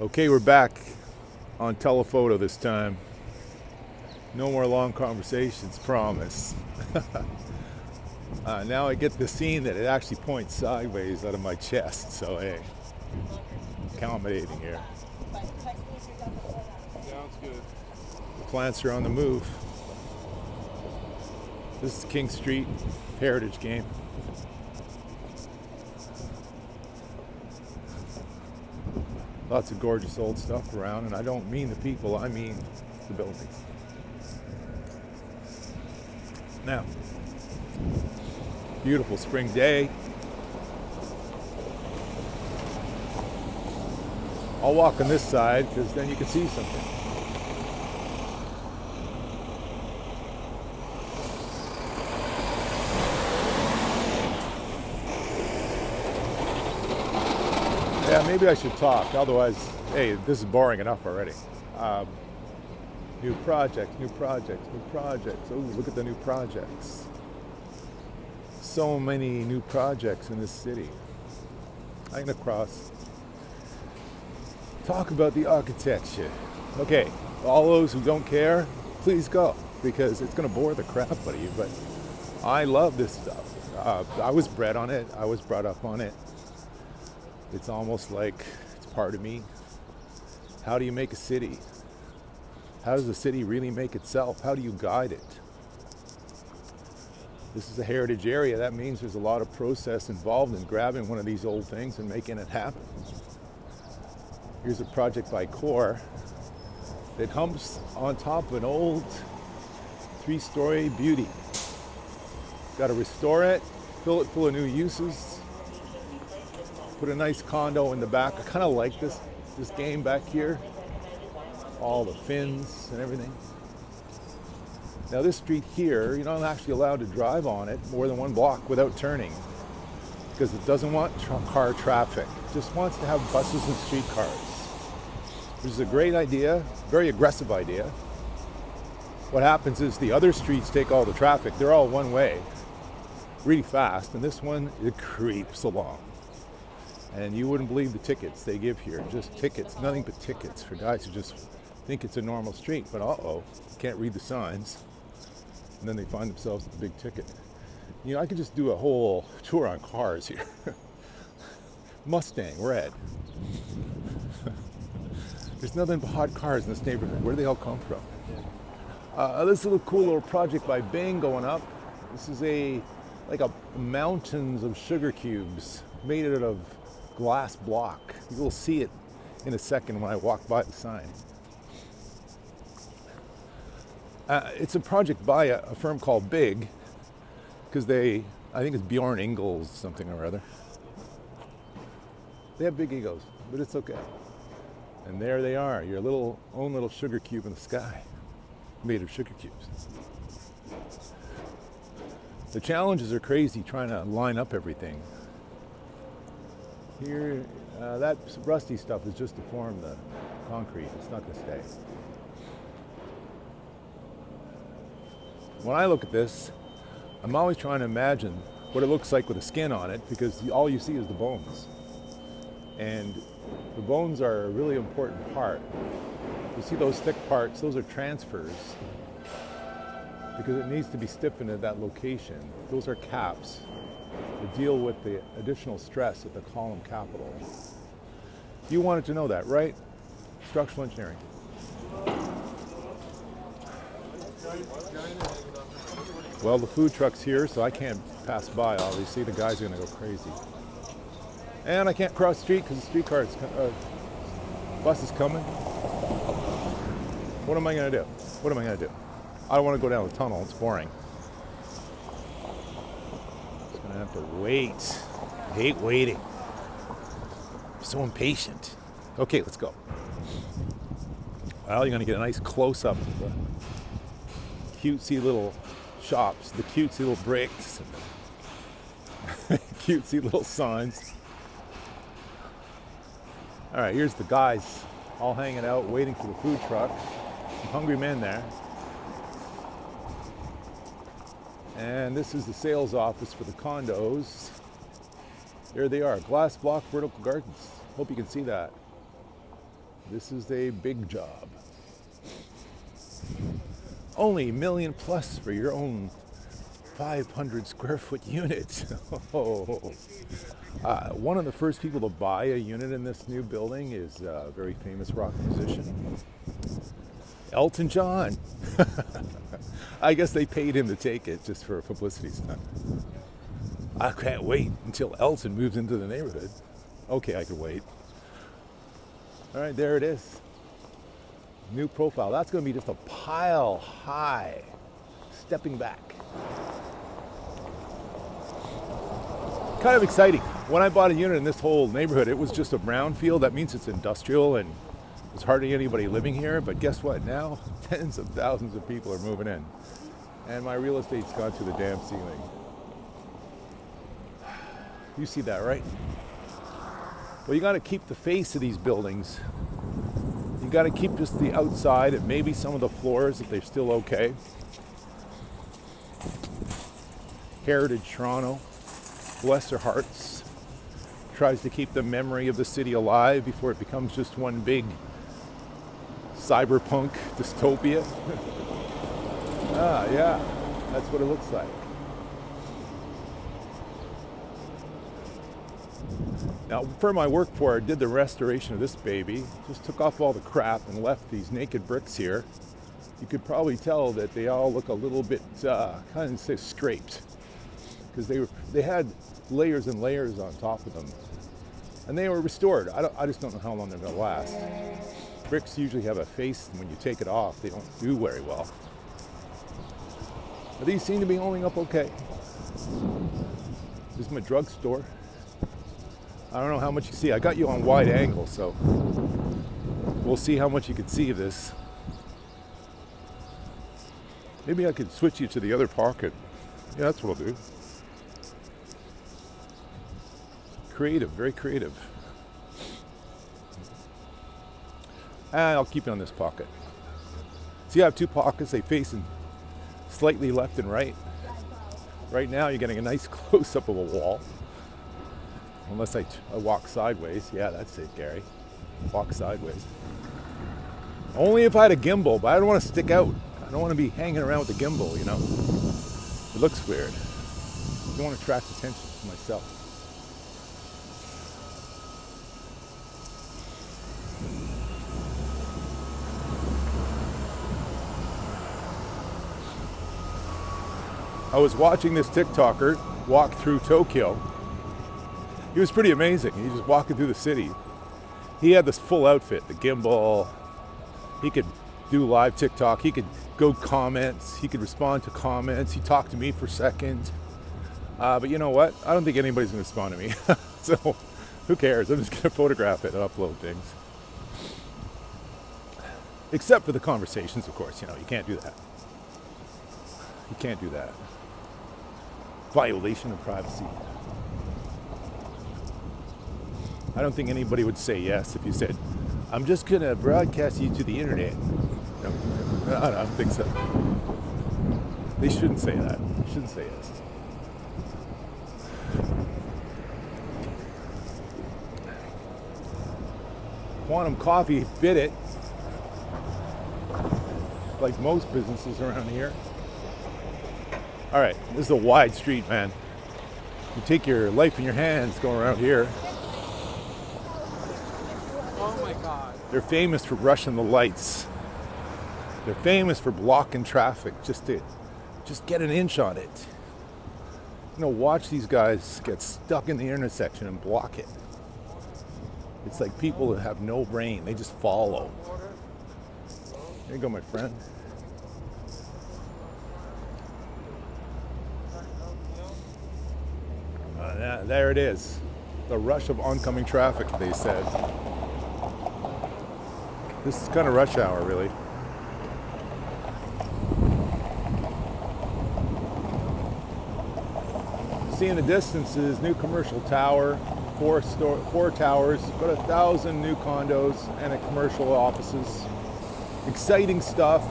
Okay, we're back on telephoto this time. No more long conversations, promise. Now I get the scene that it actually points sideways out of my chest, so hey, accommodating here. Sounds good. The plants are on the move. This is King Street Heritage Game. Lots of gorgeous old stuff around, and I don't mean the people, I mean the buildings. Now, beautiful spring day. I'll walk on this side because then you can see something. Yeah, maybe I should talk. Otherwise, hey, this is boring enough already. New projects, new projects, new projects. Oh, look at the new projects. So many new projects in this city. I'm gonna talk about the architecture. Okay, all those who don't care, please go, because it's gonna bore the crap out of you, but I love this stuff. I was bred on it, I was brought up on it. It's almost like it's part of me. How do you make a city? How does a city really make itself? How do you guide it? This is a heritage area. That means there's a lot of process involved in grabbing one of these old things and making it happen. Here's a project by Core that humps on top of an old 3-story beauty. Got to restore it, fill it full of new uses, put a nice condo in the back. I kind of like this game back here. All the fins and everything. Now this street here, you're not actually allowed to drive on it more than one block without turning because it doesn't want car traffic. It just wants to have buses and streetcars. Which is a great idea, very aggressive idea. What happens is the other streets take all the traffic. They're all one way, really fast, and this one, it creeps along. And you wouldn't believe the tickets they give here. Just tickets, nothing but tickets for guys who just think it's a normal street, but can't read the signs. And then they find themselves with a big ticket. You know, I could just do a whole tour on cars here. Mustang, red. There's nothing but hot cars in this neighborhood. Where do they all come from? This little cool little project by Bing going up. This is like a mountains of sugar cubes made out of glass block. You'll see it in a second when I walk by the sign. It's a project by a firm called Big, because I think it's Bjorn Ingalls something or other. They have big egos, but it's okay. And there they are, your own little sugar cube in the sky, made of sugar cubes. The challenges are crazy trying to line up everything. Here, that rusty stuff is just to form the concrete. It's not going to stay. When I look at this, I'm always trying to imagine what it looks like with the skin on it, because all you see is the bones. And the bones are a really important part. You see those thick parts, those are transfers, because it needs to be stiffened at that location. Those are caps to deal with the additional stress at the column capital. You wanted to know that, right? Structural engineering. Well, the food truck's here, so I can't pass by, obviously. The guys are going to go crazy. And I can't cross the street because the bus is coming. What am I going to do? What am I going to do? I don't want to go down the tunnel. It's boring. Just going to have to wait. I hate waiting. I'm so impatient. Okay, let's go. Well, you're going to get a nice close-up of the cutesy little shops, the cutesy little bricks, cutesy little signs. All right, here's the guys all hanging out, waiting for the food truck. Some hungry men there. And this is the sales office for the condos. There they are, glass block vertical gardens. Hope you can see that. This is a big job. Only $1 million plus for your own 500 square foot unit. Oh. One of the first people to buy a unit in this new building is a very famous rock musician, Elton John. I guess they paid him to take it just for a publicity stunt. I can't wait until Elton moves into the neighborhood. Okay, I can wait. All right, there it is. New profile. That's going to be just a pile high. Stepping back. Kind of exciting. When I bought a unit in this whole neighborhood, it was just a brownfield. That means it's industrial and there's hardly anybody living here. But guess what? Now tens of thousands of people are moving in. And my real estate's gone to the damn ceiling. You see that, right? Well, you got to keep the face of these buildings. You got to keep just the outside and maybe some of the floors if they're still okay. Heritage Toronto, bless their hearts, tries to keep the memory of the city alive before it becomes just one big cyberpunk dystopia. Yeah, that's what it looks like. Now, for my work for it, I did the restoration of this baby. Just took off all the crap and left these naked bricks here. You could probably tell that they all look a little bit kind of scraped because they had layers and layers on top of them, and they were restored. I just don't know how long they're going to last. Bricks usually have a face, and when you take it off, they don't do very well. But these seem to be holding up okay. This is my drugstore. I don't know how much you see. I got you on wide angle, so we'll see how much you can see of this. Maybe I could switch you to the other pocket. Yeah, that's what I'll do. Creative, very creative. And I'll keep it on this pocket. See, I have two pockets. They face in slightly left and right. Right now, you're getting a nice close-up of a wall. Unless I walk sideways. Yeah, that's it, Gary. Walk sideways. Only if I had a gimbal, but I don't want to stick out. I don't want to be hanging around with the gimbal, you know. It looks weird. I don't want to attract attention to myself. I was watching this TikToker walk through Tokyo. He was pretty amazing. He was just walking through the city. He had this full outfit, the gimbal. He could do live TikTok. He could go comments. He could respond to comments. He talked to me for a second. But you know what? I don't think anybody's going to respond to me. So who cares? I'm just going to photograph it and upload things. Except for the conversations, of course. You know, you can't do that. You can't do that. Violation of privacy. I don't think anybody would say yes if you said, I'm just going to broadcast you to the internet. No, I don't think so. They shouldn't say that. They shouldn't say yes. Quantum Coffee bid it, like most businesses around here. All right, this is a wide street, man. You take your life in your hands going around here. Oh my God. They're famous for rushing the lights. They're famous for blocking traffic just to get an inch on it. You know, watch these guys get stuck in the intersection and block it. It's like people that have no brain. They just follow. There you go, my friend. There it is. The rush of oncoming traffic, they said. This is kind of rush hour, really. See in the distance is new commercial tower, four towers, about 1,000 new condos and a commercial offices. Exciting stuff.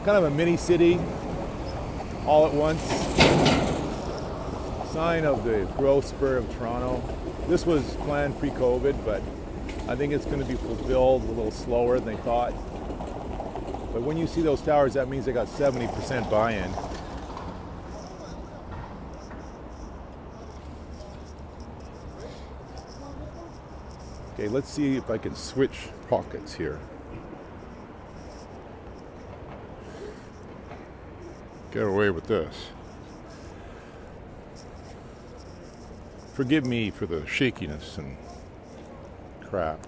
Kind of a mini city all at once. Sign of the growth spur of Toronto. This was planned pre-COVID, but I think it's going to be fulfilled a little slower than they thought. But when you see those towers, that means they got 70% buy-in. Okay, let's see if I can switch pockets here. Get away with this. Forgive me for the shakiness and crap.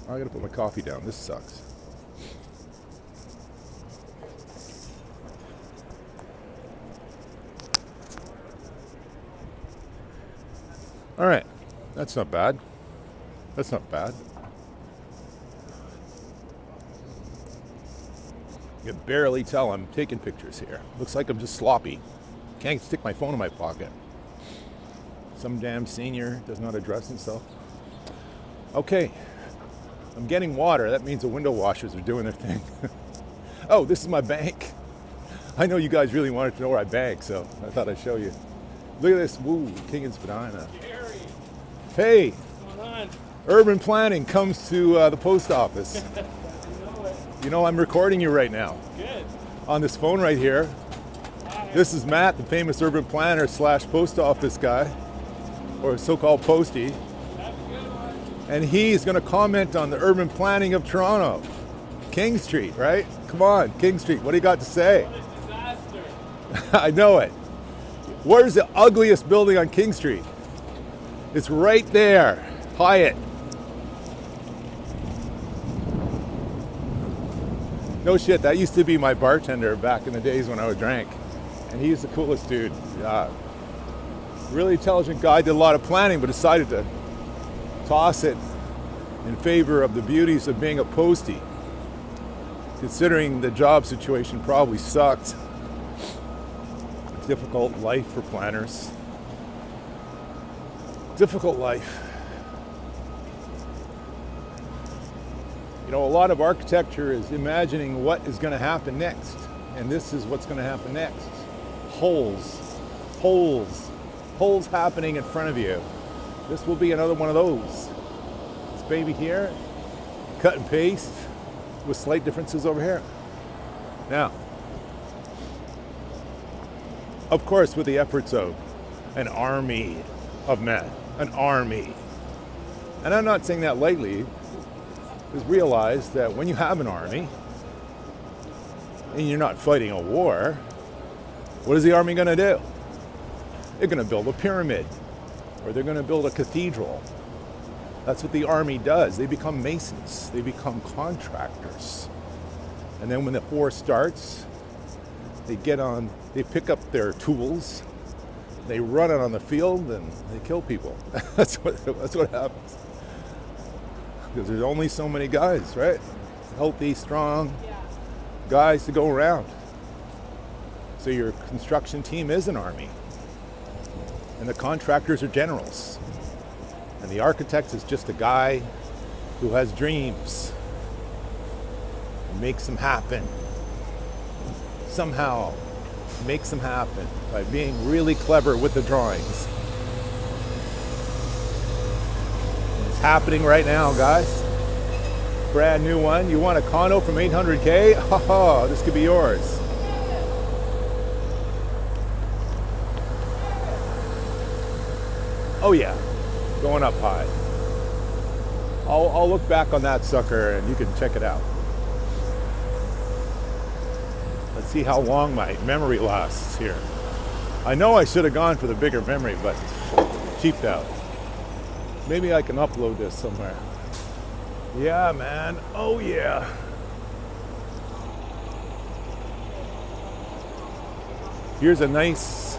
I gotta put my coffee down. This sucks. All right, that's not bad. That's not bad. You can barely tell I'm taking pictures here. Looks like I'm just sloppy. Can't stick my phone in my pocket. Some damn senior does not address himself. Okay, I'm getting water. That means the window washers are doing their thing. Oh, this is my bank. I know you guys really wanted to know where I bank, so I thought I'd show you. Look at this. Woo, King and Spadina. Gary, Hey, what's going on? urban planning comes to the post office. You know, I'm recording you right now Good. on this phone right here. Hi. This is Matt, the famous urban planner / post office guy, or so-called postie. Have a good one. And he's going to comment on the urban planning of Toronto. King Street, right? Come on, King Street. What do you got to say? What a disaster. I know it. Where's the ugliest building on King Street? It's right there. Hyatt. No shit, that used to be my bartender back in the days when I would drink. And he's the coolest dude. Really intelligent guy, did a lot of planning, but decided to toss it in favor of the beauties of being a postie. Considering the job situation probably sucked. Difficult life for planners. Difficult life. You know, a lot of architecture is imagining what is going to happen next. And this is what's going to happen next. Holes. Holes. Holes happening in front of you. This will be another one of those. This baby here, cut and paste, with slight differences over here. Now, of course, with the efforts of an army of men, an army. And I'm not saying that lightly, because realize that when you have an army and you're not fighting a war, what is the army going to do? They're going to build a pyramid, or they're going to build a cathedral. That's what the army does. They become masons. They become contractors. And then when the war starts, they pick up their tools, they run it on the field, and they kill people. That's what happens. Because there's only so many guys, right? Healthy, strong guys to go around. So your construction team is an army. And the contractors are generals. And the architect is just a guy who has dreams and makes them happen. Somehow makes them happen by being really clever with the drawings. It's happening right now, guys. Brand new one. You want a condo from 800K? Haha, this could be yours. Oh yeah, going up high. I'll look back on that sucker and you can check it out. Let's see how long my memory lasts here. I know I should have gone for the bigger memory, but cheaped out. Maybe I can upload this somewhere. Yeah, man. Oh yeah. Here's a nice,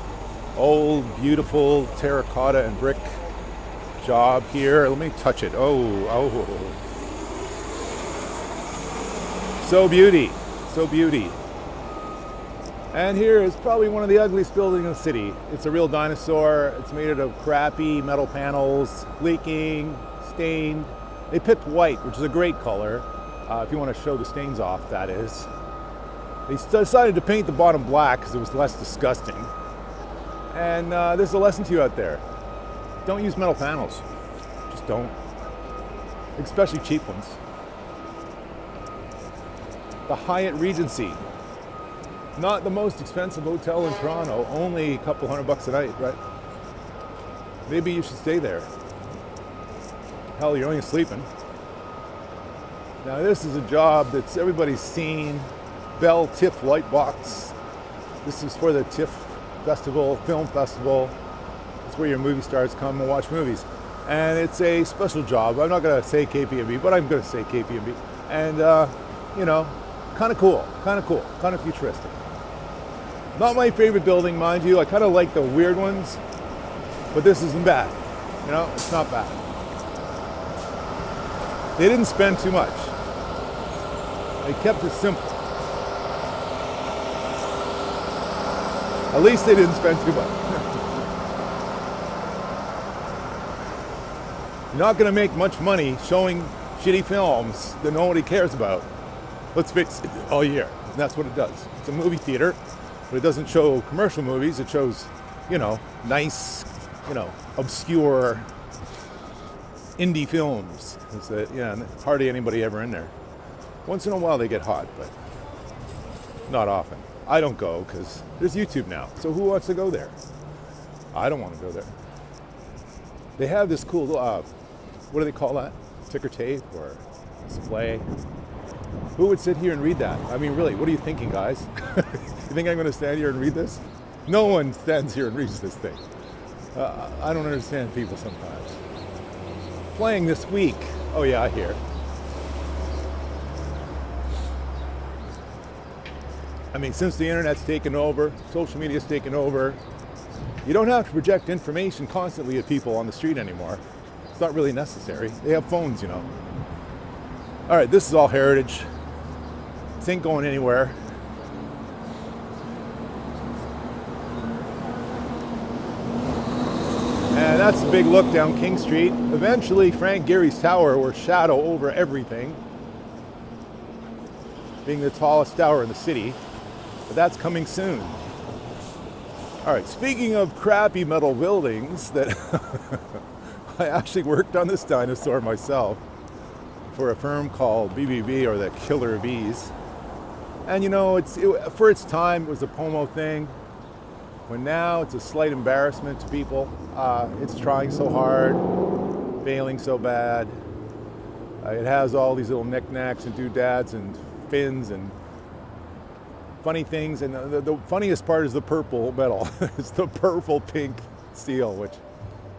old, beautiful terracotta and brick job here. Let me touch it. Oh. So beauty. And here is probably one of the ugliest buildings in the city. It's a real dinosaur. It's made out of crappy metal panels, leaking, stained. They picked white, which is a great color. If you want to show the stains off, that is. They decided to paint the bottom black because it was less disgusting. And there's a lesson to you out there. Don't use metal panels. Just don't. especially cheap ones. The Hyatt Regency, not the most expensive hotel in Toronto, only a couple $100 a night, right? Maybe you should stay there. Hell, you're only sleeping. Now this is a job that's everybody's seen. Bell TIFF Lightbox. This is for the TIFF Festival, Film Festival. It's where your movie stars come and watch movies. And it's a special job. I'm not gonna say KPMB, but I'm gonna say KPMB. And you know, kind of cool, kind of futuristic. Not my favorite building, mind you. I kind of like the weird ones, but this isn't bad. You know, it's not bad. They didn't spend too much. They kept it simple. At least they didn't spend too much. You're not going to make much money showing shitty films that nobody cares about. Let's face it, all year. And that's what it does. It's a movie theater, but it doesn't show commercial movies. It shows, you know, nice, you know, obscure indie films. It's hardly anybody ever in there. Once in a while they get hot, but not often. I don't go because there's YouTube now. So who wants to go there? I don't want to go there. They have this cool, what do they call that? Ticker tape or display. Who would sit here and read that? I mean, really, what are you thinking, guys? You think I'm going to stand here and read this? No one stands here and reads this thing. I don't understand people sometimes. Playing this week. Oh yeah, I hear. I mean, since the internet's taken over, social media's taken over, you don't have to project information constantly at people on the street anymore. It's not really necessary. They have phones, you know. All right, this is all heritage. This ain't going anywhere. And that's a big look down King Street. Eventually, Frank Gehry's Tower will shadow over everything, being the tallest tower in the city. But that's coming soon. All right, speaking of crappy metal buildings, that I actually worked on this dinosaur myself for a firm called BBB, or the Killer Bees. And you know, for its time, it was a Pomo thing. When now it's a slight embarrassment to people. It's trying so hard, failing so bad. It has all these little knickknacks and doodads and fins and funny things. And the funniest part is the purple metal. It's the purple pink steel, which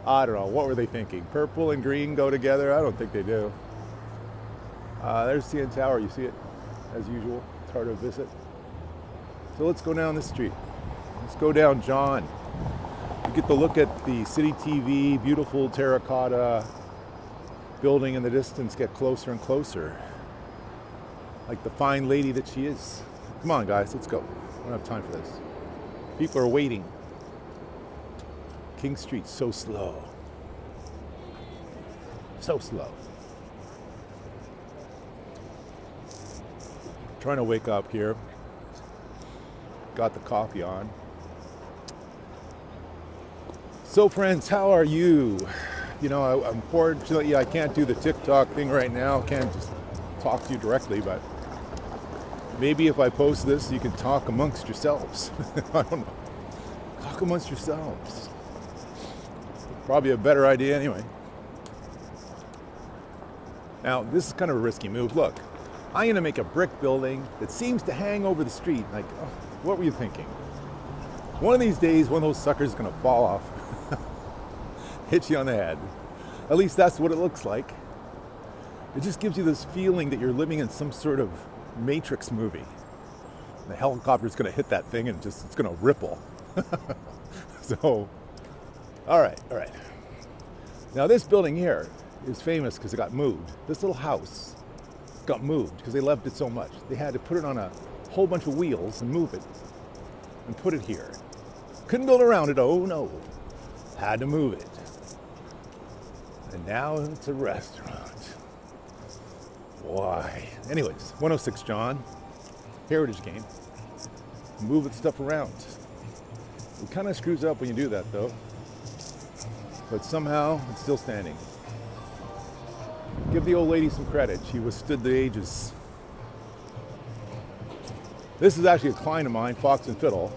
I don't know, what were they thinking? Purple and green go together? I don't think they do. There's CN Tower, you see it as usual. It's hard to visit. So let's go down this street. Let's go down John. You get to look at the City TV, beautiful terracotta building in the distance get closer and closer. Like the fine lady that she is. Come on guys, let's go. I don't have time for this. People are waiting. King Street's so slow. So slow. Trying to wake up here. Got the coffee on. So friends, how are you? You know, unfortunately I can't do the TikTok thing right now. Can't just talk to you directly, but maybe if I post this, you can talk amongst yourselves. I don't know. Talk amongst yourselves. Probably a better idea anyway. Now, this is kind of a risky move. Look, I'm going to make a brick building that seems to hang over the street. Like, oh, what were you thinking? One of these days, one of those suckers is going to fall off. Hit you on the head. At least that's what it looks like. It just gives you this feeling that you're living in some sort of Matrix movie. The helicopter's going to hit that thing and it's going to ripple. So, all right. Now this building here is famous because it got moved. This little house got moved because they loved it so much. They had to put it on a whole bunch of wheels and move it and put it here. Couldn't build around it, oh no. Had to move it. And now it's a restaurant. Why? Anyways, 106 John, heritage game. Moving stuff around. It kind of screws up when you do that though. But somehow it's still standing. Give the old lady some credit. She withstood the ages. This is actually a client of mine, Fox and Fiddle.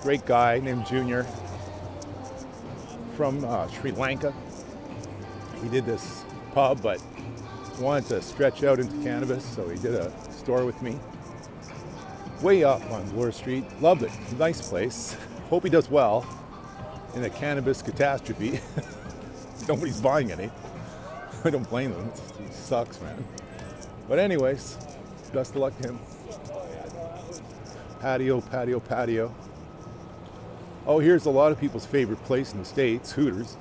Great guy named Junior from Sri Lanka. He did this pub, but wanted to stretch out into cannabis, so he did a store with me. Way up on Bloor Street. Loved it. Nice place. Hope he does well in a cannabis catastrophe. Nobody's buying any. I don't blame him. It sucks, man. But anyways, best of luck to him. Patio, patio, patio. Oh, here's a lot of people's favorite place in the States, Hooters.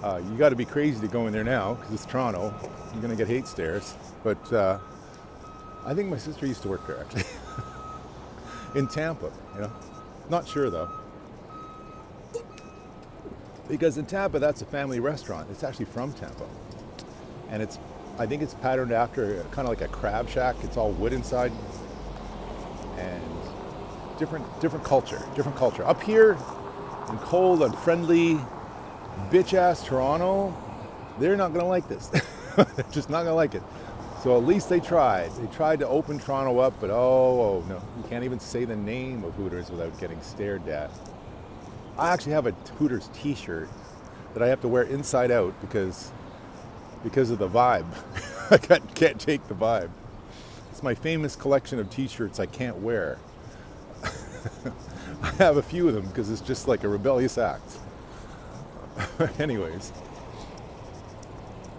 You got to be crazy to go in there now because it's Toronto. You're going to get hate stares. But I think my sister used to work there, actually. In Tampa, you know. Not sure, though. Because in Tampa, that's a family restaurant. It's actually from Tampa. And I think it's patterned after kind of like a crab shack. It's all wood inside. And different culture. Up here, in cold, unfriendly, bitch-ass Toronto, they're not going to like this. They're just not going to like it. So at least they tried. They tried to open Toronto up, but oh no. You can't even say the name of Hooters without getting stared at. I actually have a Hooters t-shirt that I have to wear inside out because of the vibe. I can't take the vibe. It's my famous collection of t-shirts I can't wear. I have a few of them because it's just like a rebellious act. Anyways,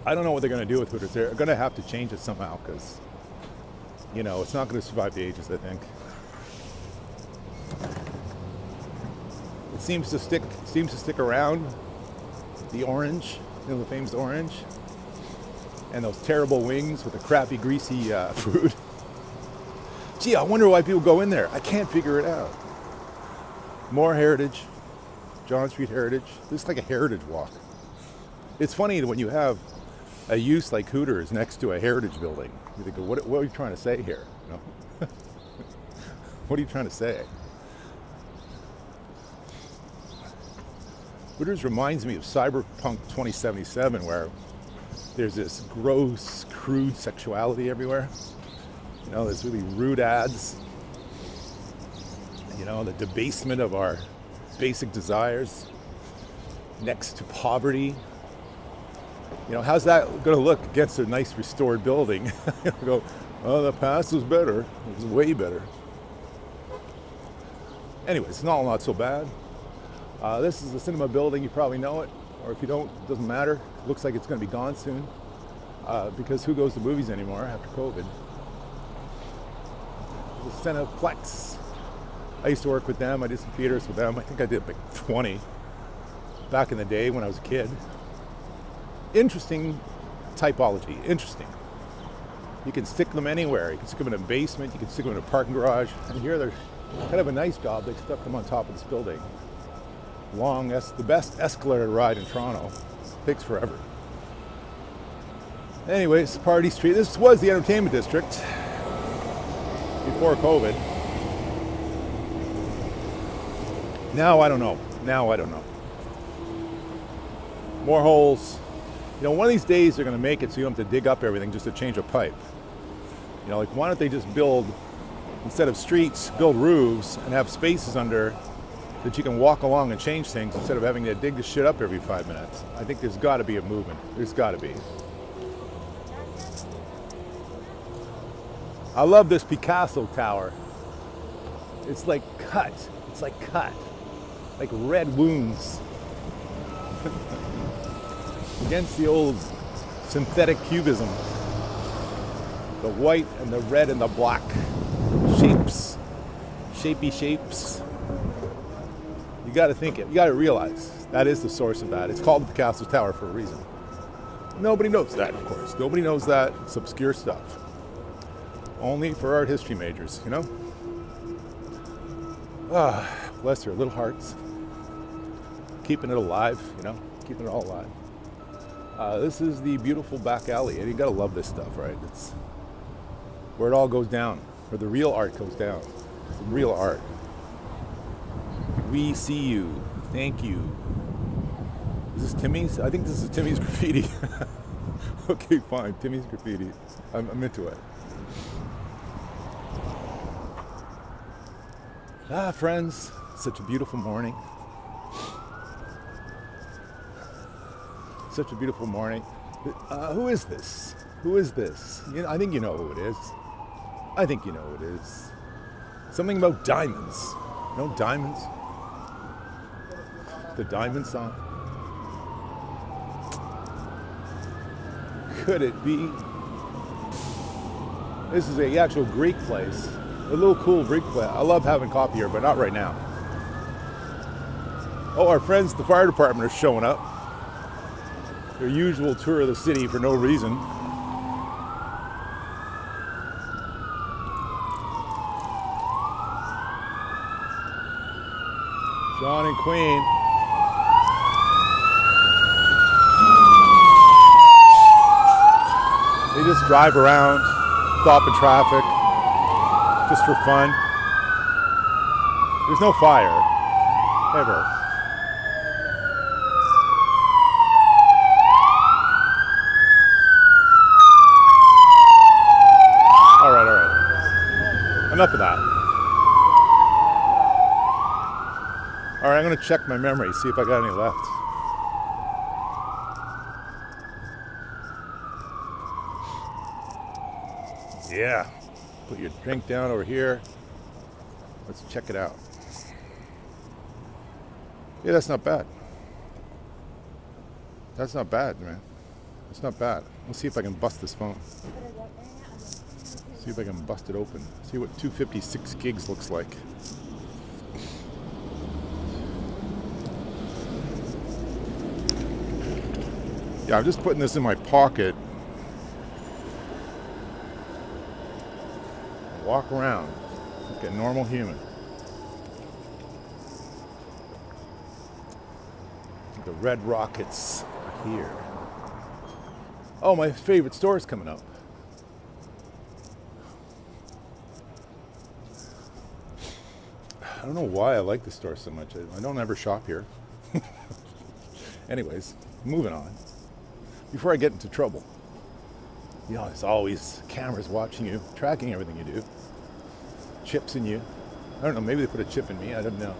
I don't know what they're going to do with Hooters. They're going to have to change it somehow because, you know, it's not going to survive the ages, I think. It seems to stick around. The orange, you know, the famous orange, and those terrible wings with the crappy, greasy food. Gee, I wonder why people go in there. I can't figure it out. More heritage, John Street Heritage. This is like a heritage walk. It's funny when you have a use like Hooters next to a heritage building. You think, what are you trying to say here? You know? What are you trying to say? Hooters reminds me of Cyberpunk 2077, where there's this gross, crude sexuality everywhere. You know, there's really rude ads. You know, the debasement of our basic desires next to poverty. You know, how's that going to look against a nice restored building? You go, oh, the past was better. It was way better. Anyways, it's not so bad. This is the cinema building. You probably know it. Or if you don't, it doesn't matter. It looks like it's going to be gone soon. Because who goes to movies anymore after COVID? The Cineplex. I used to work with them. I did some theaters with them. I think I did like 20 back in the day when I was a kid. Interesting typology. Interesting. You can stick them anywhere. You can stick them in a basement. You can stick them in a parking garage. And here they're kind of a nice job. They stuck them on top of this building. The best escalator ride in Toronto. Takes forever. Anyways, Party Street. This was the entertainment district before COVID. Now I don't know. More holes. You know, one of these days they're going to make it so you don't have to dig up everything just to change a pipe. You know, like why don't they just build, instead of streets, build roofs and have spaces under that you can walk along and change things instead of having to dig the shit up every 5 minutes. I think there's got to be a movement. There's got to be. I love this Picasso tower. It's like cut. Like red wounds. Against the old synthetic cubism. The white and the red and the black shapes. Shapy shapes. You got to think it. You got to realize that is the source of that. It's called the Picasso Tower for a reason. Nobody knows that, of course. Nobody knows that. It's obscure stuff. Only for art history majors, you know? Bless their little hearts. Keeping it alive, you know? Keeping it all alive. This is the beautiful back alley. And you gotta love this stuff, right? It's where it all goes down. Where the real art goes down. Some real art. We see you. Thank you. Is this Timmy's? I think this is Timmy's Graffiti. Okay, fine. Timmy's Graffiti. I'm into it. Friends, such a beautiful morning. Such a beautiful morning. Who is this? Who is this? I think you know who it is. I think you know who it is. Something about diamonds. No diamonds? The Diamond song? Could it be? This is a actual Greek place. A little cool Greek place. I love having coffee here, but not right now. Oh, our friends, the fire department, are showing up. Their usual tour of the city for no reason. John and Queen. They just drive around, stop in traffic, just for fun. There's no fire, ever. All right. Enough of that. All right, I'm going to check my memory, see if I got any left. Yeah. Put your drink down over here. Let's check it out. Yeah, that's not bad. That's not bad, man. It's not bad. Let's see if I can bust this phone. See if I can bust it open. See what 256 gigs looks like. Yeah, I'm just putting this in my pocket. Walk around like a normal human. The Red Rockets are here. Oh, my favorite store is coming up. I don't know why I like the store so much. I don't ever shop here. Anyways, moving on. Before I get into trouble. There's always cameras watching you, tracking everything you do. Chips in you. I don't know, maybe they put a chip in me, I don't know.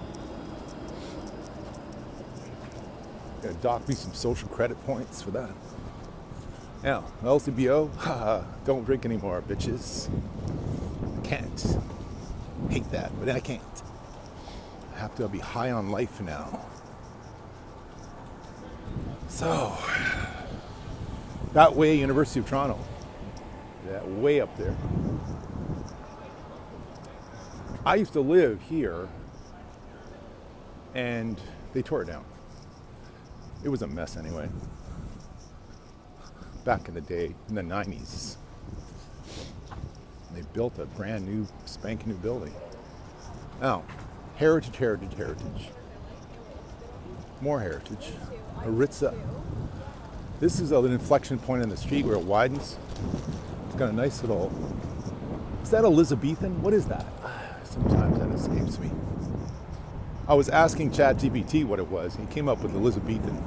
Gonna dock me some social credit points for that. Now, LCBO, haha, don't drink anymore, bitches. I can't. Hate that, but I can't. I have to be high on life now. So, that way, University of Toronto. That way up there. I used to live here, and they tore it down. It was a mess anyway. Back in the day, in the 90s, they built a brand new, spanking new building. Now, heritage. More heritage. Aritza. This is an inflection point in the street where it widens. It's got a nice little... Is that Elizabethan? What is that? Sometimes that escapes me. I was asking ChatGPT what it was, and he came up with Elizabethan.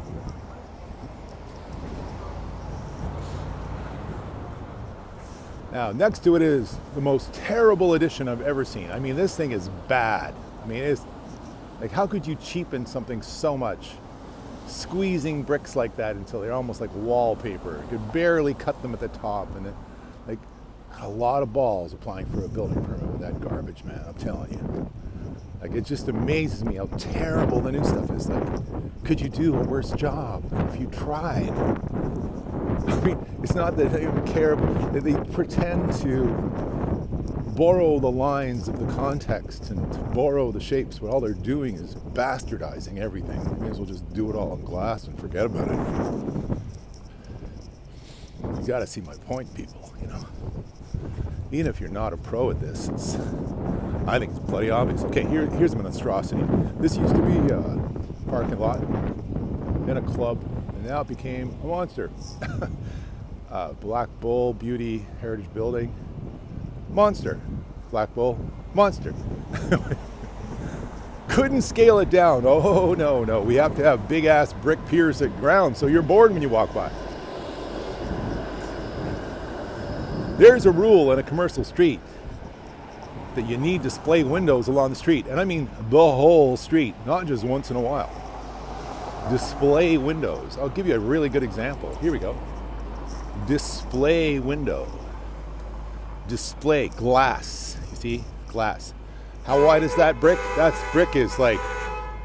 Now, next to it is the most terrible addition I've ever seen. I mean, this thing is bad. I mean, it's like, how could you cheapen something so much? Squeezing bricks like that until they're almost like wallpaper. You could barely cut them at the top, and like a lot of balls applying for a building permit with that garbage, man. I'm telling you. Like, it just amazes me how terrible the new stuff is. Like, could you do a worse job if you tried? I mean, it's not that they don't care, but they pretend to borrow the lines of the context and to borrow the shapes, but all they're doing is bastardizing everything. You may as well just do it all in glass and forget about it. You gotta see my point, people, you know. Even if you're not a pro at this, I think it's bloody obvious. Okay, here's a monstrosity. This used to be a parking lot, then a club, and now it became a monster. Black Bull Beauty Heritage Building. Monster. Black Bull. Monster. couldn't scale it down. Oh, no, no. We have to have big ass brick piers at ground so you're bored when you walk by. There's a rule in a commercial street that you need display windows along the street. And I mean the whole street, not just once in a while. Display windows. I'll give you a really good example. Here we go. Display window. Display glass. You see? Glass. How wide is that brick? That brick is like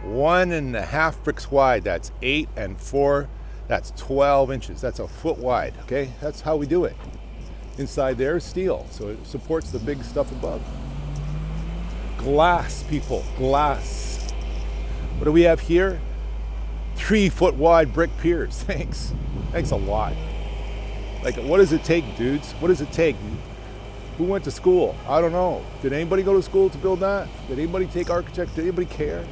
1.5 bricks wide. That's 8 and 4. That's 12 inches. That's a foot wide. Okay? That's how we do it. Inside there is steel, so it supports the big stuff above. Glass, people. Glass. What do we have here? 3 foot wide brick piers. Thanks. Thanks a lot. Like, what does it take, dudes? What does it take? Who went to school? I don't know. Did anybody go to school to build that? Did anybody take architecture? Did anybody care?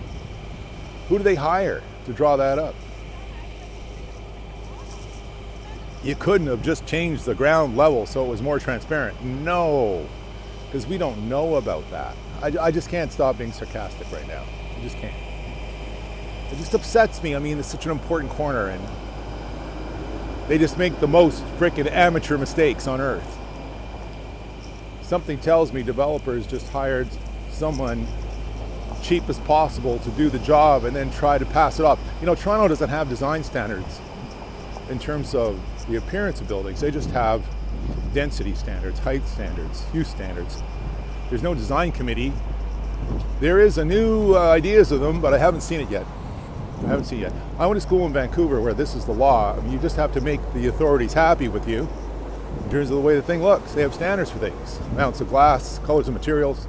Who do they hire to draw that up? You couldn't have just changed the ground level so it was more transparent. No, because we don't know about that. I just can't stop being sarcastic right now. I just can't. It just upsets me. I mean, it's such an important corner, and they just make the most frickin' amateur mistakes on earth. Something tells me developers just hired someone cheap as possible to do the job and then try to pass it off. You know, Toronto doesn't have design standards in terms of the appearance of buildings. They just have density standards, height standards, use standards. There's no design committee. There is a new ideas of them, but I haven't seen it yet. I went to school in Vancouver where this is the law. I mean, you just have to make the authorities happy with you in terms of the way the thing looks. They have standards for things. Amounts of glass, colors of materials.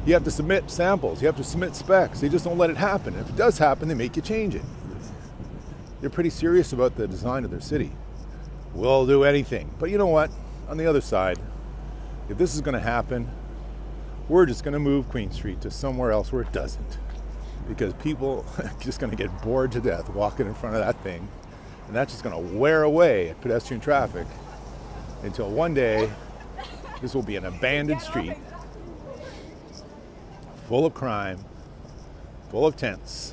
You have to submit samples. You have to submit specs. They just don't let it happen. If it does happen, they make you change it. They're pretty serious about the design of their city. We'll do anything. But you know what? On the other side, if this is going to happen, we're just going to move Queen Street to somewhere else where it doesn't. Because people are just going to get bored to death walking in front of that thing. And that's just going to wear away at pedestrian traffic until one day this will be an abandoned street full of crime, full of tents,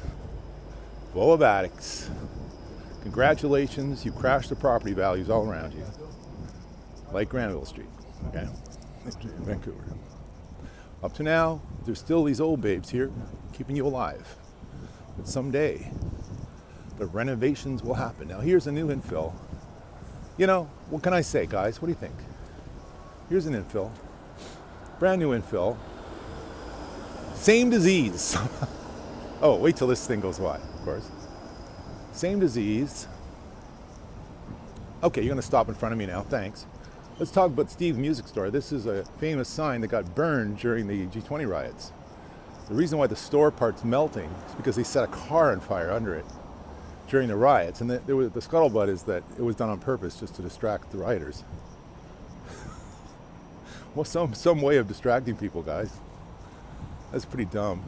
full of addicts. Congratulations, you crashed the property values all around you. Like Granville Street, okay? In Vancouver. Up to now, there's still these old babes here keeping you alive. But someday, the renovations will happen. Now here's a new infill. You know, what can I say, guys? What do you think? Here's an infill. Brand new infill. Same disease. Oh, wait till this thing goes by, of course. Same disease. Okay, you're going to stop in front of me now. Thanks. Let's talk about Steve's Music Store. This is a famous sign that got burned during the G20 riots. The reason why the store part's melting is because they set a car on fire under it during the riots. And the scuttlebutt is that it was done on purpose just to distract the rioters. Well, some way of distracting people, guys. That's pretty dumb.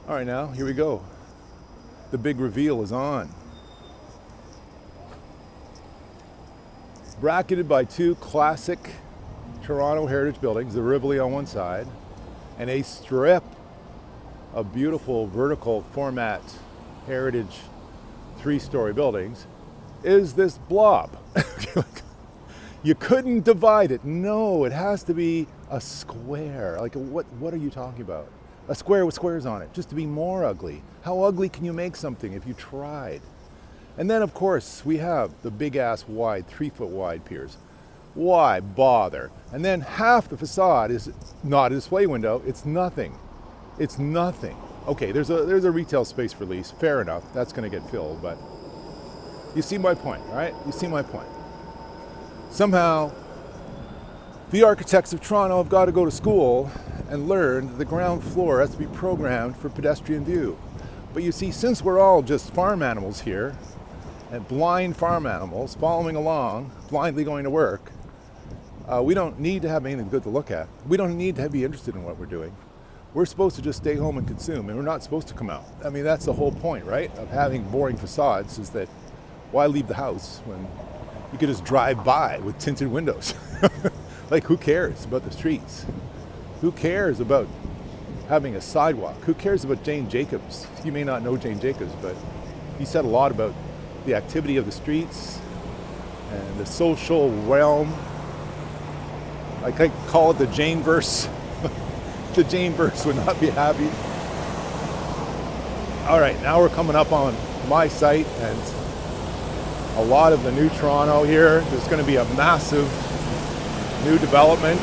All right, now, here we go. The big reveal is on. Bracketed by two classic Toronto heritage buildings, the Rivoli on one side, and a strip of beautiful vertical format heritage 3-story buildings, is this blob. You couldn't divide it. No, it has to be a square. Like, what are you talking about? A square with squares on it, just to be more ugly. How ugly can you make something if you tried? And then, of course, we have the big-ass wide, 3-foot wide piers. Why bother? And then half the facade is not a display window. It's nothing. It's nothing. Okay, there's a retail space for lease. Fair enough. That's going to get filled. But you see my point, right? You see my point. Somehow, the architects of Toronto have got to go to school and learn that the ground floor has to be programmed for pedestrian view. But you see, since we're all just farm animals here, and blind farm animals following along, blindly going to work, we don't need to have anything good to look at. We don't need to be interested in what we're doing. We're supposed to just stay home and consume, and we're not supposed to come out. I mean, that's the whole point, right, of having boring facades, is that why leave the house when you could just drive by with tinted windows? Like, who cares about the streets? Who cares about having a sidewalk? Who cares about Jane Jacobs? You may not know Jane Jacobs, but he said a lot about the activity of the streets and the social realm. I could call it the Jane verse. The Jane verse would not be happy. All right, now we're coming up on my site and a lot of the new Toronto here. There's going to be a massive new development.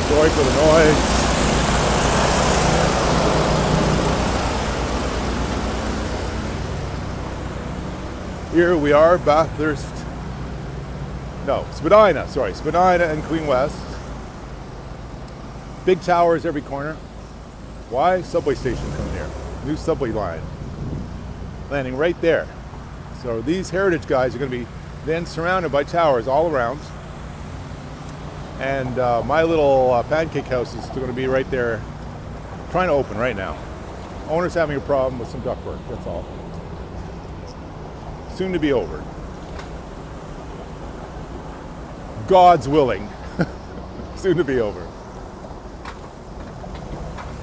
Sorry for the noise. Here we are, Bathurst. No, Spadina, sorry, Spadina and Queen West. Big towers every corner. Why? Subway station coming here. New subway line. Landing right there. So these heritage guys are going to be then surrounded by towers all around. And my little pancake house is going to be right there, trying to open right now. Owner's having a problem with some ductwork, that's all. Soon to be over. God's willing. Soon to be over.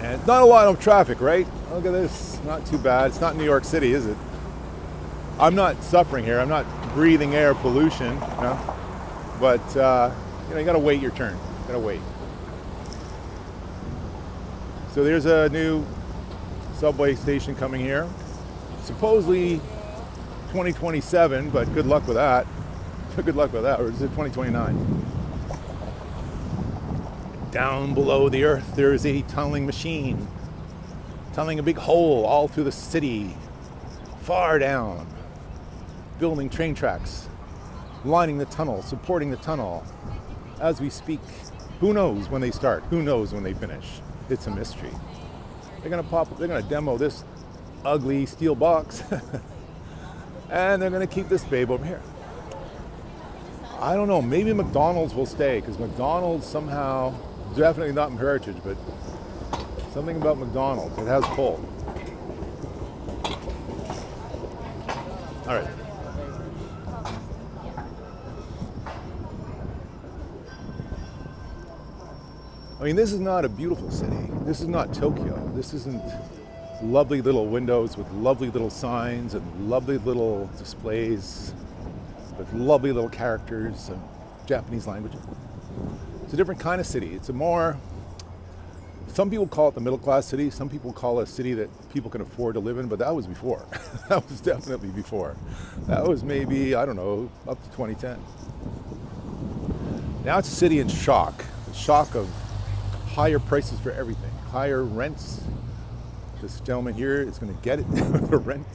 And not a lot of traffic, right? Look at this. Not too bad. It's not New York City, is it? I'm not suffering here. I'm not breathing air pollution, you know? But you gotta wait your turn. You gotta wait. So there's a new subway station coming here. Supposedly 2027, but good luck with that. Good luck with that. Or is it 2029? Down below the earth, there is a tunneling machine, tunneling a big hole all through the city, far down, building train tracks, lining the tunnel, supporting the tunnel. As we speak, who knows when they start? Who knows when they finish? It's a mystery. They're gonna demo this ugly steel box, and they're gonna keep this babe over here. I don't know. Maybe McDonald's will stay because McDonald's somehow. Definitely not in heritage, but something about McDonald's. It has pull. All right. I mean, this is not a beautiful city. This is not Tokyo. This isn't lovely little windows with lovely little signs and lovely little displays with lovely little characters and Japanese language. It's a different kind of city. It's a more, some people call it the middle class city. Some people call it a city that people can afford to live in, but that was before. That was definitely before. That was maybe, I don't know, up to 2010. Now it's a city in shock. The shock of higher prices for everything. Higher rents. This gentleman here is going to get it. The rent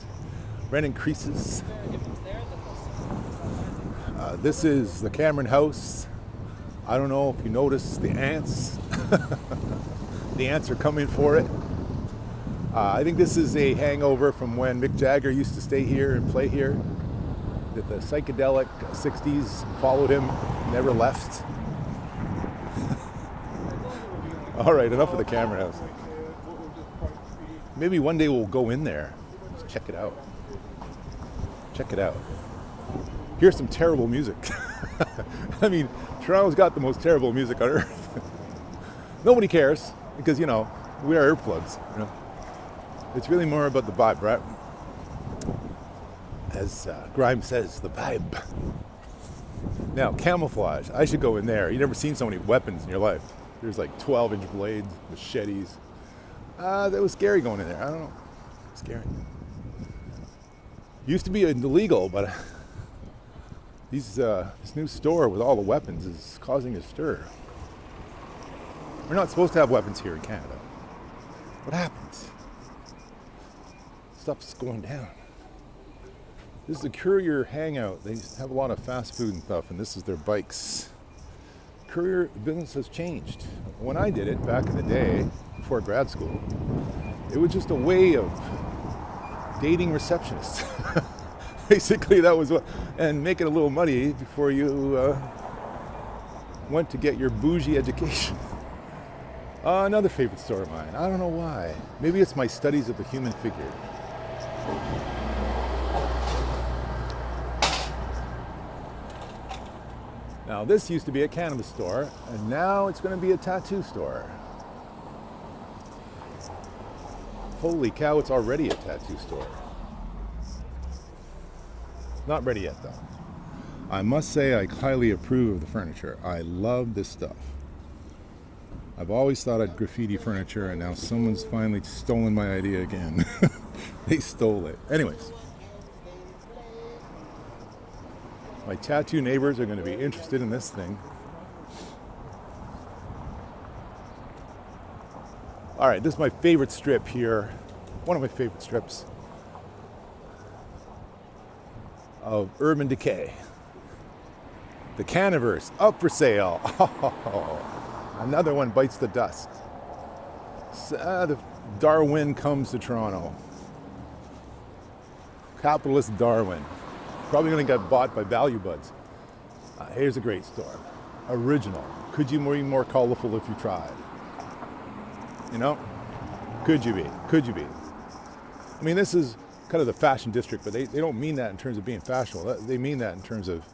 increases. This is the Cameron House. I don't know if you notice the ants. The ants are coming for it. I think this is a hangover from when Mick Jagger used to stay here and play here. That the psychedelic 60s followed him, never left. All right, enough of the Cameron House. Maybe one day we'll go in there. Just check it out. Check it out. Here's some terrible music. I mean, Toronto's got the most terrible music on earth. Nobody cares because, you know, we are earplugs. You know, it's really more about the vibe, right? As Grimes says, the vibe. Now, camouflage. I should go in there. You've never seen so many weapons in your life. There's like 12-inch blades, machetes. That was scary going in there. I don't know. Scary. Used to be illegal, but this new store with all the weapons is causing a stir. We're not supposed to have weapons here in Canada. What happens? Stuff's going down. This is the Courier Hangout. They have a lot of fast food and stuff, and this is their bikes. Courier business has changed. When I did it back in the day, before grad school, it was just a way of dating receptionists. Basically, that was what, and making a little money before you went to get your bougie education. Another favorite store of mine. I don't know why. Maybe it's my studies of the human figure. Now this used to be a cannabis store, and now it's going to be a tattoo store. Holy cow, it's already a tattoo store. Not ready yet though. I must say I highly approve of the furniture. I love this stuff. I've always thought I'd graffiti furniture, and now someone's finally stolen my idea again. They stole it. Anyways, my tattoo neighbors are going to be interested in this thing. All right, this is my favorite strip here. One of my favorite strips of Urban Decay. The Caniverse, up for sale. Another one bites the dust. The Darwin comes to Toronto. Capitalist Darwin. Probably going to get bought by Value Buds. Here's a great store. Original. Could you be more colorful if you tried? You know? Could you be? Could you be? I mean, this is kind of the fashion district, but they don't mean that in terms of being fashionable. They mean that in terms of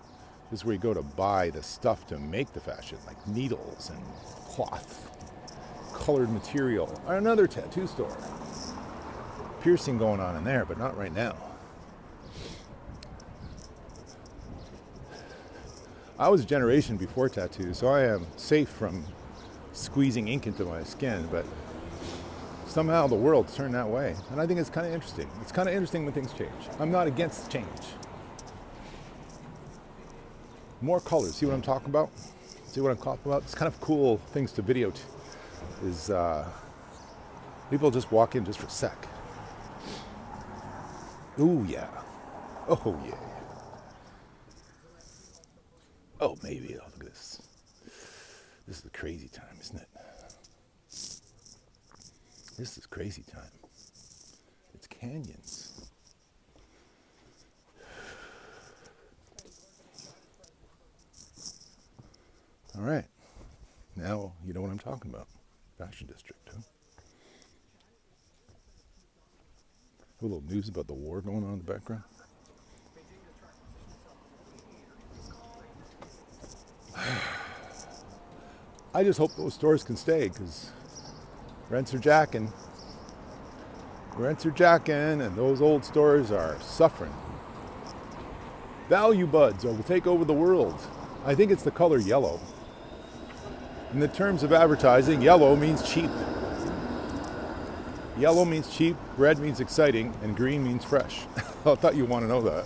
this is where you go to buy the stuff to make the fashion, like needles and cloth, colored material. Another tattoo store. Piercing going on in there, but not right now. I was a generation before tattoos, so I am safe from squeezing ink into my skin, but somehow the world's turned that way. And I think it's kind of interesting. It's kind of interesting when things change. I'm not against change. More colors. See what I'm talking about? See what I'm talking about? It's kind of cool things to video is people just walk in just for a sec. Ooh, yeah. Oh, yeah. Oh, maybe. Oh, look at this. This is a crazy time, isn't it? This is crazy time. It's canyons. All right. Now you know what I'm talking about. Fashion district, huh? A little news about the war going on in the background. I just hope those stores can stay because rents are jacking. Rents are jacking and those old stores are suffering. Value Buds will take over the world. I think it's the color yellow. In the terms of advertising, yellow means cheap. Yellow means cheap, red means exciting, and green means fresh. I thought you'd want to know that.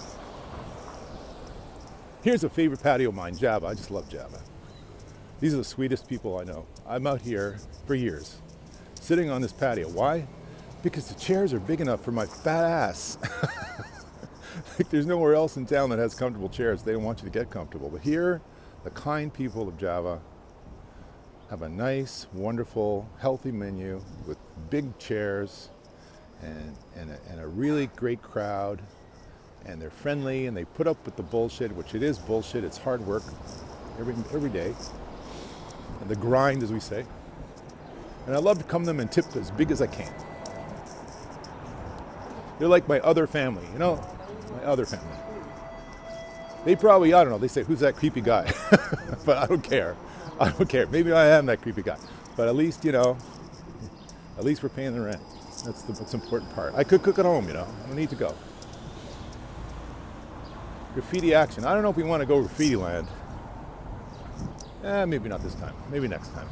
Here's a favorite patio of mine, Java. I just love Java. These are the sweetest people I know. I'm out here for years, sitting on this patio. Why? Because the chairs are big enough for my fat ass. Like there's nowhere else in town that has comfortable chairs. They don't want you to get comfortable. But here, the kind people of Java have a nice, wonderful, healthy menu with big chairs and a really great crowd. And they're friendly and they put up with the bullshit, which it is bullshit. It's hard work every day. And the grind, as we say. And I love to come to them and tip as big as I can. They're like my other family, you know? My other family. They probably, I don't know, they say, who's that creepy guy? But I don't care. I don't care. Maybe I am that creepy guy. But at least, you know, at least we're paying the rent. That's the most important part. I could cook at home, you know. I don't need to go. Graffiti action. I don't know if we want to go graffiti land. Maybe not this time. Maybe next time.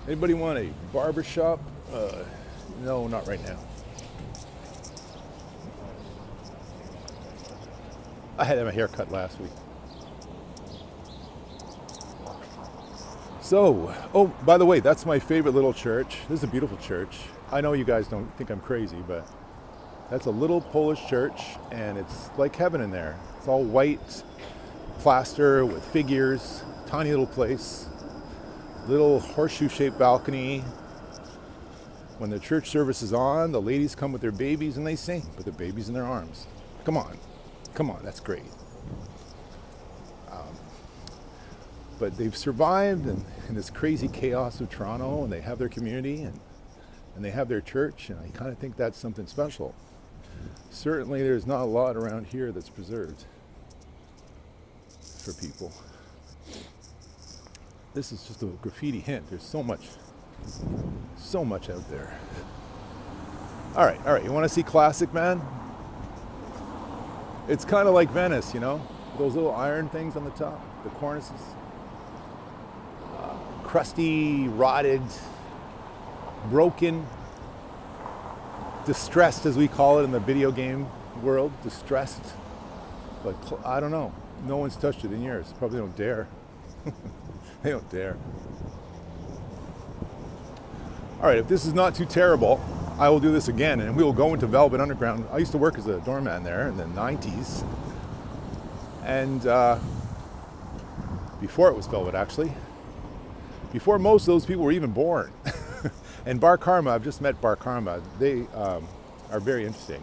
Anybody want a barber shop? No, not right now. I had my hair cut last week. So, oh, by the way, that's my favorite little church. This is a beautiful church. I know you guys don't think I'm crazy, but that's a little Polish church, and it's like heaven in there. It's all white plaster with figures, tiny little place, little horseshoe-shaped balcony. When the church service is on, the ladies come with their babies and they sing with their babies in their arms. Come on, that's great. But they've survived in this crazy chaos of Toronto, and they have their community and they have their church, and I kind of think that's something special. Certainly there's not a lot around here that's preserved for people. This is just a graffiti hint. There's so much out there. All right, you want to see classic, man? It's kind of like Venice, you know? Those little iron things on the top, the cornices. Crusty, rotted, broken, distressed, as we call it in the video game world, distressed. But I don't know. No one's touched it in years. Probably don't dare. They don't dare. All right, if this is not too terrible, I will do this again, and we will go into Velvet Underground. I used to work as a doorman there in the 90s. And before it was Velvet, actually. Before most of those people were even born. And Bar Karma, I've just met Bar Karma. They are very interesting.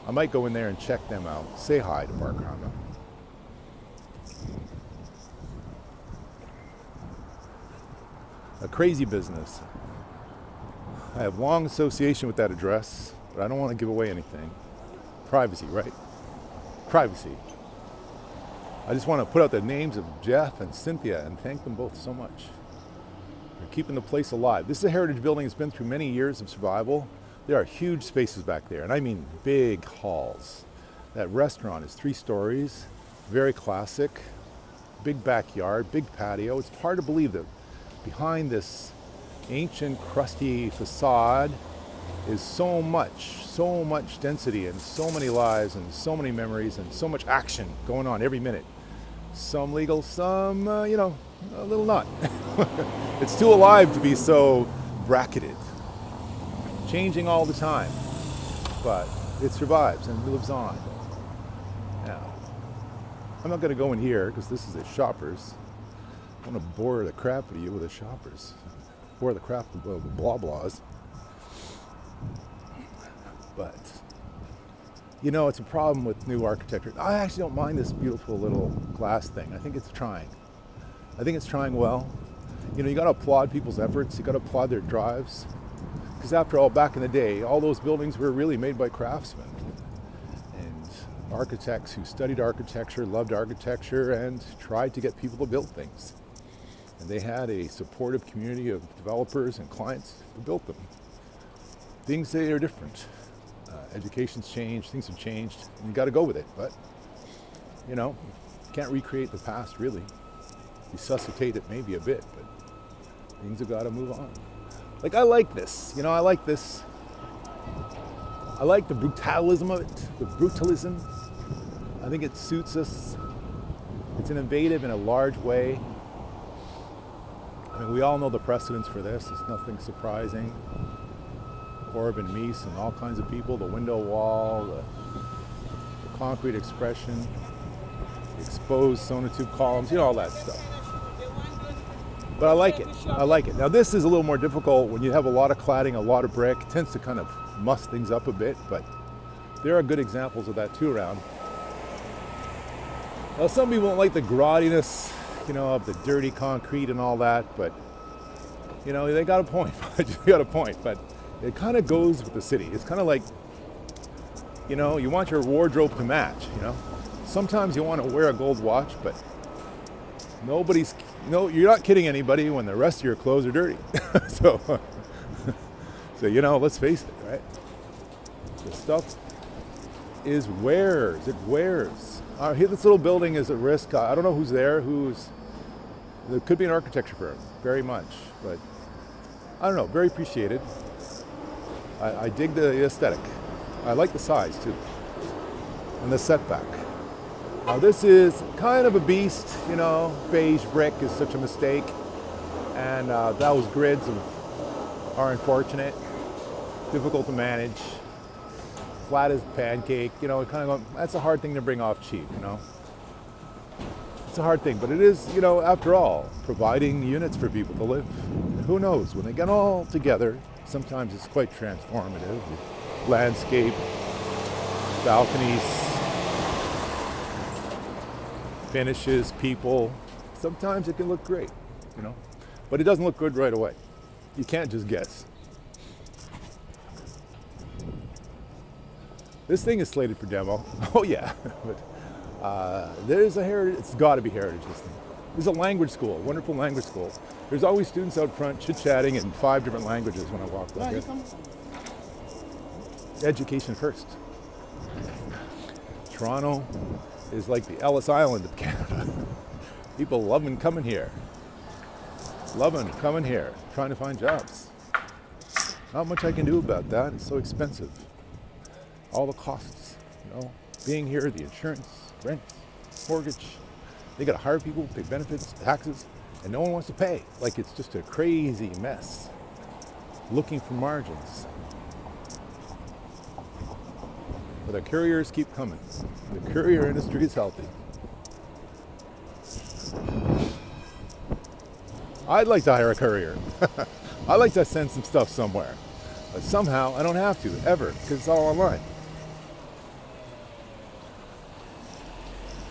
I might go in there and check them out. Say hi to Bar Karma. A crazy business. I have long association with that address, but I don't want to give away anything. Privacy, right? Privacy. I just want to put out the names of Jeff and Cynthia and thank them both so much. They're keeping the place alive. This is a heritage building that's been through many years of survival. There are huge spaces back there, and I mean big halls. That restaurant is 3 stories, very classic, big backyard, big patio. It's hard to believe that behind this ancient, crusty facade is so much density and so many lives and so many memories and so much action going on every minute. Some legal, some, a little not. It's too alive to be so bracketed. Changing all the time, but it survives and lives on. Now, I'm not going to go in here because this is a Shoppers. I want to bore the crap out of you with a Shoppers. Bore the crap of the blah blahs. But, it's a problem with new architecture. I actually don't mind this beautiful little glass thing. I think it's trying. I think it's trying well. You got to applaud people's efforts. You got to applaud their drives. Because after all, back in the day, all those buildings were really made by craftsmen and architects who studied architecture, loved architecture, and tried to get people to build things. And they had a supportive community of developers and clients who built them. Things today are different. Education's changed, things have changed, and you got to go with it. But, can't recreate the past really. Resuscitate it maybe a bit, but things have got to move on. Like, I like this. I like this. I like the brutalism of it, the brutalism. I think it suits us. It's innovative in a large way. I mean, we all know the precedents for this. It's nothing surprising. Corbin, Mies, and all kinds of people. The window wall, the concrete expression, the exposed sonotube columns, all that stuff. But I like it. I like it. Now, this is a little more difficult when you have a lot of cladding, a lot of brick. It tends to kind of muss things up a bit, but there are good examples of that too around. Now, some people won't like the grottiness, of the dirty concrete and all that, but, they got a point. They got a point, but it kind of goes with the city. It's kind of like, you want your wardrobe to match, Sometimes you want to wear a gold watch, but you're not kidding anybody when the rest of your clothes are dirty. so, let's face it, right? The stuff wears. It wears. Here, this little building is at risk. I don't know who's there. There could be an architecture firm, very much, but I don't know. Very appreciated. I dig the aesthetic. I like the size too, and the setback. Now this is kind of a beast, beige brick is such a mistake, and those grids are unfortunate, difficult to manage, flat as pancake, that's a hard thing to bring off cheap, It's a hard thing, but it is, after all, providing units for people to live. And who knows, when they get all together, sometimes it's quite transformative. Landscape, balconies, finishes, people. Sometimes it can look great, but it doesn't look good right away. You can't just guess. This thing is slated for demo. Oh yeah, but there's a heritage. It's got to be heritage. This thing. This is a language school, wonderful language school. There's always students out front chit-chatting in 5 different languages when I walk by here. Education first. Toronto is like the Ellis Island of Canada. People loving coming here. Loving coming here, trying to find jobs. Not much I can do about that. It's so expensive. All the costs, being here, the insurance, rent, mortgage. They got to hire people, pay benefits, taxes, and no one wants to pay. Like it's just a crazy mess. Looking for margins. But the couriers keep coming. The courier industry is healthy. I'd like to hire a courier. I'd like to send some stuff somewhere. But somehow I don't have to, ever, because it's all online.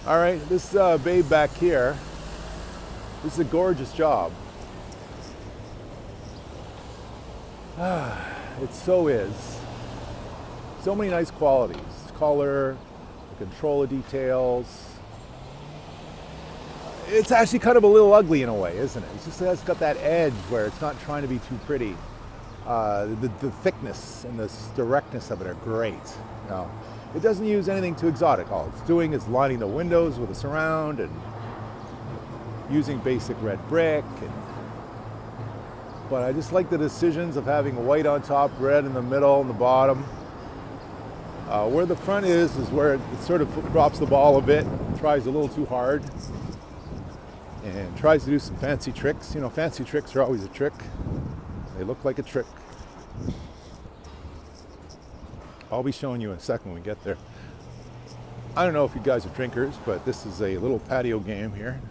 All right, this babe back here, this is a gorgeous job. It so is. So many nice qualities. Color, the control of details. It's actually kind of a little ugly in a way, isn't it? It's got that edge where it's not trying to be too pretty. The thickness and the directness of it are great. It doesn't use anything too exotic. All it's doing is lining the windows with a surround and using basic red brick. But I just like the decisions of having white on top, red in the middle and the bottom. Where the front is where it sort of drops the ball a bit, tries a little too hard, and tries to do some fancy tricks. Fancy tricks are always a trick. They look like a trick. I'll be showing you in a second when we get there. I don't know if you guys are drinkers, but this is a little patio game here.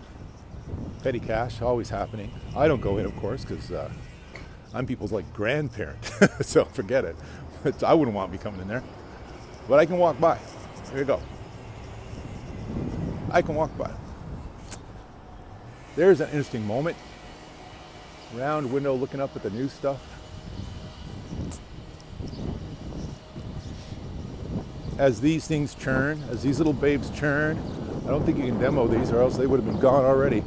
Petty cash, always happening. I don't go in, of course, because I'm people's grandparent, so forget it. I wouldn't want me coming in there. But I can walk by. Here you go. I can walk by. There's an interesting moment. Round window looking up at the new stuff. As these things churn, as these little babes churn, I don't think you can demo these or else they would have been gone already.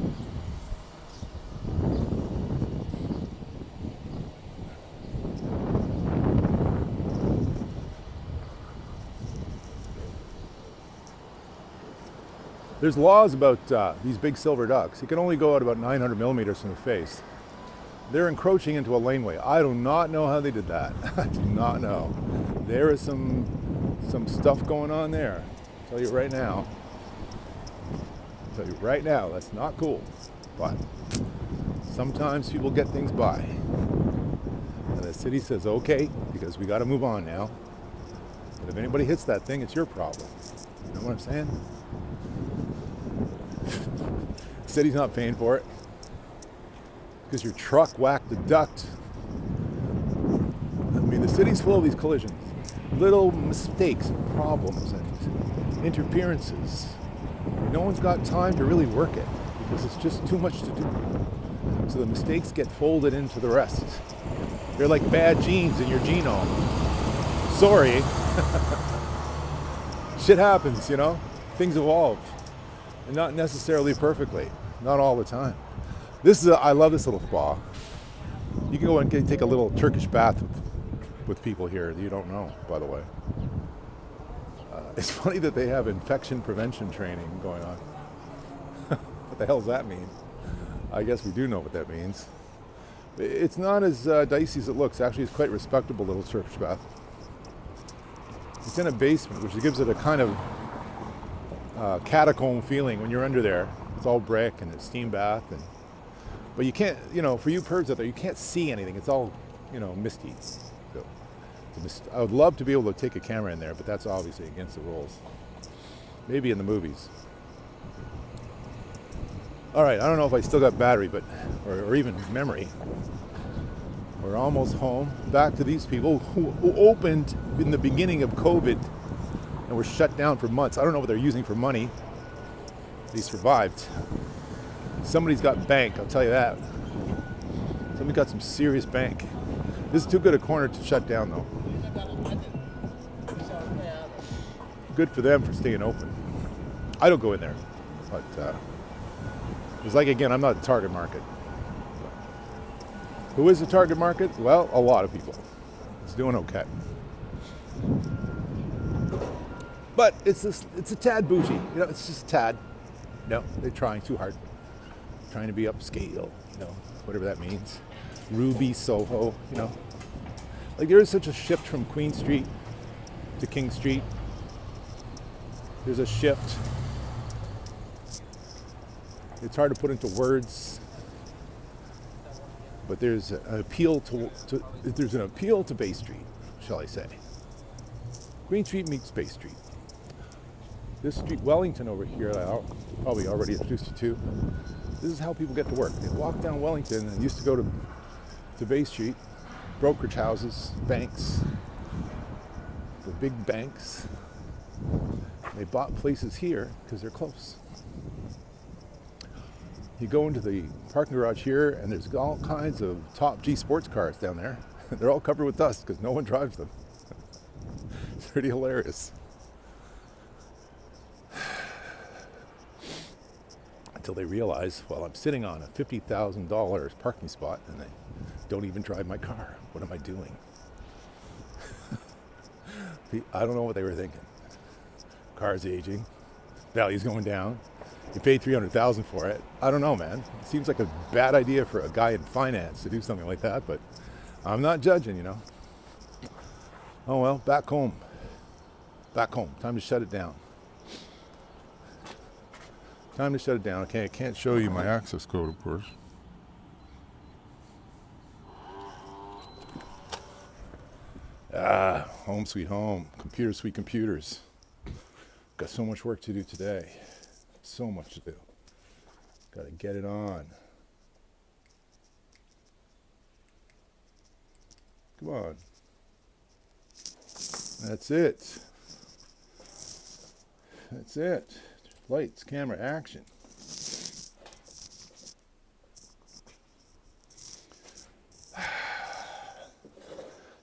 There's laws about these big silver ducks. You can only go out about 900 millimeters from the face. They're encroaching into a laneway. I do not know how they did that. I do not know. There is some stuff going on there. I'll tell you right now. That's not cool. But sometimes people get things by. And the city says, okay, because we got to move on now. But if anybody hits that thing, it's your problem. You know what I'm saying? City's not paying for it because your truck whacked the duct. I mean, the city's full of these collisions, little mistakes and problems and interferences. No one's got time to really work it because it's just too much to do. So the mistakes get folded into the rest. They're like bad genes in your genome. Sorry. Shit happens, Things evolve. And not necessarily perfectly. Not all the time. I love this little spa. You can go and take a little Turkish bath with people here that you don't know, by the way. It's funny that they have infection prevention training going on. What the hell does that mean? I guess we do know what that means. It's not as dicey as it looks. Actually, it's quite a respectable little Turkish bath. It's in a basement, which gives it a kind of catacomb feeling when you're under there. It's all brick and it's steam bath, but you can't, for you pervs out there, you can't see anything. It's all, misty. So, I would love to be able to take a camera in there, but that's obviously against the rules. Maybe in the movies. All right, I don't know if I still got battery, or even memory. We're almost home. Back to these people who opened in the beginning of COVID and were shut down for months. I don't know what they're using for money. They survived. Somebody's got bank, I'll tell you that. Somebody got some serious bank. This is too good a corner to shut down, though. good for them for staying open. I don't go in there, but it's like, again, I'm not a target market. Who is the target market? Well, a lot of people. It's doing okay. But it's a tad bougie. You know, it's just a tad. No, they're trying too hard. Trying to be upscale, you know, whatever that means. Ruby, Soho, you know. Like, there is such a shift from Queen Street to King Street. There's a shift. It's hard to put into words, but there's an appeal to Bay Street, shall I say. Queen Street meets Bay Street. This street, Wellington over here, I'll probably already introduced you to. This is how people get to work. They walk down Wellington and used to go to Bay Street, brokerage houses, banks, the big banks. They bought places here because they're close. You go into the parking garage here, and there's all kinds of top G sports cars down there. They're all covered with dust because no one drives them. It's pretty hilarious. Until they realize, well, I'm sitting on a $50,000 parking spot, and they don't even drive my car. What am I doing? I don't know what they were thinking. Car's aging, value's going down. You paid $300,000 for it. I don't know, man. It seems like a bad idea for a guy in finance to do something like that, but I'm not judging, you know. Oh well, back home. Back home. Time to shut it down. Time to shut it down. Okay, I can't show you my access code, of course. Home sweet home. Computer sweet computers. Got so much work to do today. So much to do. Gotta get it on. Come on. That's it. That's it. Lights, camera, action.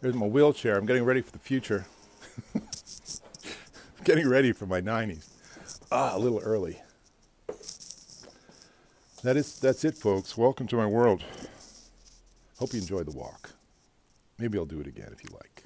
There's my wheelchair. I'm getting ready for the future. Getting ready for my 90s. A little early. That's it, folks. Welcome to my world. Hope you enjoyed the walk. Maybe I'll do it again if you like.